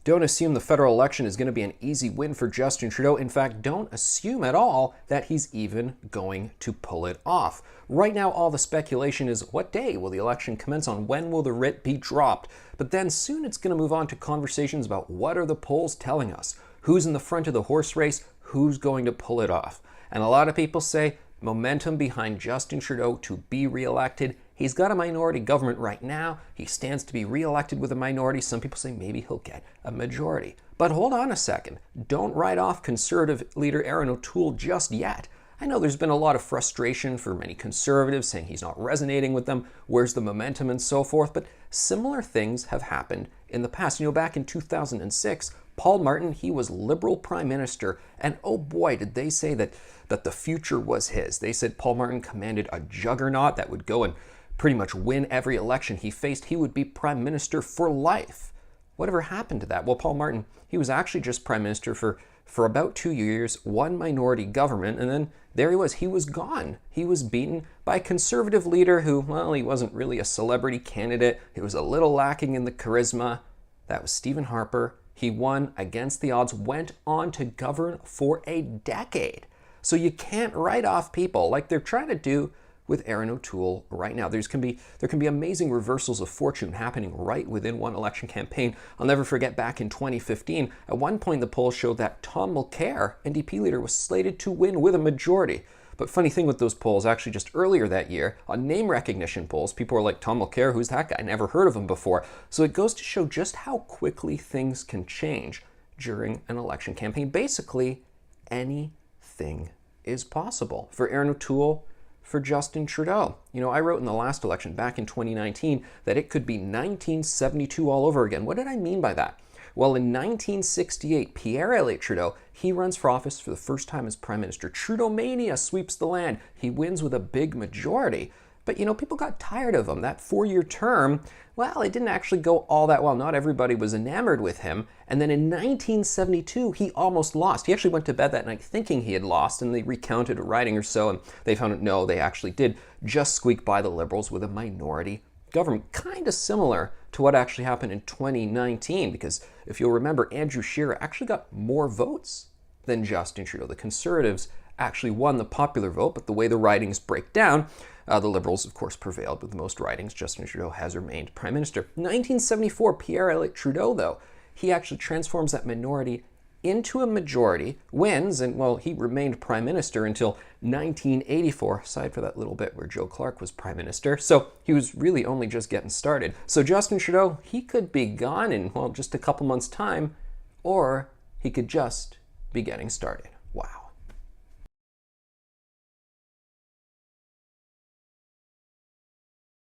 Don't assume the federal election is going to be an easy win for Justin Trudeau. In fact, don't assume at all that he's even going to pull it off. Right now, all the speculation is what day will the election commence on? When will the writ be dropped? But then soon it's going to move on to conversations about what are the polls telling us? Who's in the front of the horse race? Who's going to pull it off? And a lot of people say momentum behind Justin Trudeau to be reelected. He's got a minority government right now. He stands to be reelected with a minority. Some people say maybe he'll get a majority. But hold on a second. Don't write off Conservative leader Erin O'Toole just yet. I know there's been a lot of frustration for many Conservatives saying he's not resonating with them, where's the momentum and so forth, but similar things have happened in the past. You know, back in 2006, Paul Martin, he was Liberal Prime Minister, and oh boy, did they say that the future was his. They said Paul Martin commanded a juggernaut that would go and pretty much win every election he faced. He would be Prime Minister for life. Whatever happened to that? Well, Paul Martin, he was actually just Prime Minister for about 2 years, one minority government, and then there he was. He was gone. He was beaten by a Conservative leader who, well, he wasn't really a celebrity candidate. He was a little lacking in the charisma. That was Stephen Harper. He won against the odds, went on to govern for a decade. So you can't write off people like they're trying to do with Erin O'Toole right now. There can be amazing reversals of fortune happening right within one election campaign. I'll never forget back in 2015, at one point the polls showed that Tom Mulcair, NDP leader, was slated to win with a majority. But funny thing with those polls, actually just earlier that year, on name recognition polls, people were like, Tom Mulcair, who's that guy? Never heard of him before. So it goes to show just how quickly things can change during an election campaign. Basically, anything is possible for Erin O'Toole, for Justin Trudeau. You know, I wrote in the last election back in 2019 that it could be 1972 all over again. What did I mean by that? Well, in 1968, Pierre Elliott Trudeau, he runs for office for the first time as Prime Minister. Trudeau mania sweeps the land. He wins with a big majority. But, you know, people got tired of him. That 4-year term, well, it didn't actually go all that well. Not everybody was enamored with him. And then in 1972, he almost lost. He actually went to bed that night thinking he had lost, and they recounted a riding or so, and they found out, no, they actually did just squeak by the Liberals with a minority government. Kind of similar to what actually happened in 2019, because if you'll remember, Andrew Scheer actually got more votes than Justin Trudeau. The Conservatives actually won the popular vote, but the way the ridings break down, the Liberals, of course, prevailed with the most ridings. Justin Trudeau has remained Prime Minister. 1974, Pierre Elliott Trudeau, though, he actually transforms that minority into a majority, wins, and, well, he remained Prime Minister until 1984, aside for that little bit where Joe Clark was Prime Minister. So he was really only just getting started. So Justin Trudeau, he could be gone in, well, just a couple months' time, or he could just be getting started. Wow.